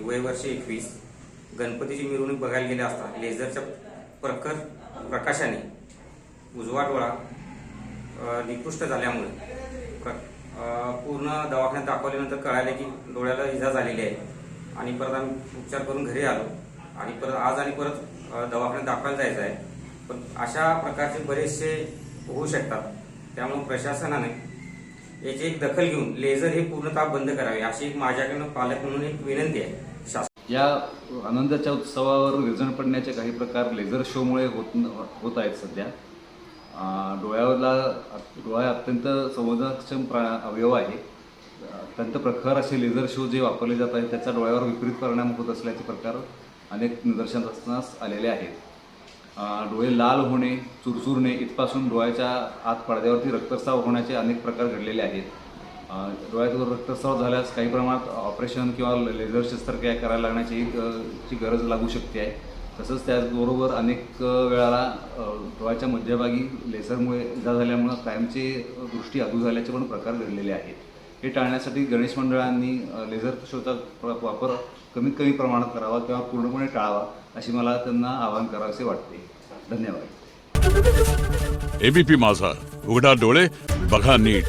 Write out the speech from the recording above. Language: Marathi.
वय वर्ष 21, गणपतीची मिरवणूक बघायला गेले असता लेझरच्या प्रखर प्रकाशाने उजवा डोळा निकृष्ट झाल्यामुळे पूर्ण दवाखान्यात दाखवल्यानंतर कळाले की डोळ्याला इजा झालेली आहे आणि परत आम्ही उपचार करून घरी आलो आणि परत दवाखान्यात दाखवायला जायचं आहे. पण अशा प्रकारचे बरेचसे होऊ शकतात, त्यामुळे प्रशासनाने याची एक दखल घेऊन लेझर हे पूर्णतः बंद करावे अशी एक माझ्याकडून पालक म्हणून एक विनंती आहे. या आनंदाच्या उत्सवावर विरजण पडण्याचे काही प्रकार लेझर शोमुळे होत आहेत. सध्या डोळा अत्यंत संवेदनक्षम अवयव आहे. अत्यंत प्रखर असे लेझर शो जे वापरले जात आहेत त्याचा डोळ्यावर विपरीत परिणाम होत असल्याचे प्रकार अनेक निदर्शनास आलेले आहेत. डोळे लाल होणे, चुरचुरणे इथपासून डोळ्याच्या आत पडद्यावरती रक्तस्राव होण्याचे अनेक प्रकार घडलेले आहेत. डोळ्यात रक्तस्राव झाल्यास काही प्रमाणात ऑपरेशन किंवा लेझर शस्त्रक्रिया करायला लागण्याची गरज लागू शकते आहे. तसंच त्याचबरोबर अनेक वेळाला डोळ्याच्या मध्यभागी लेझरमुळे इजा झाल्यामुळं कायमचे दृष्टी अधू झाल्याचे पण प्रकार घडलेले आहेत. हे टाळण्यासाठी गणेश मंडळांनी लेझर शोचा वापर कमीत कमी प्रमाणात करावा किंवा पूर्णपणे टाळावा अशी मला त्यांना आवाहन करावेसे वाटते. धन्यवाद. एबीपी माझा, उघडा डोळे बघा नीट.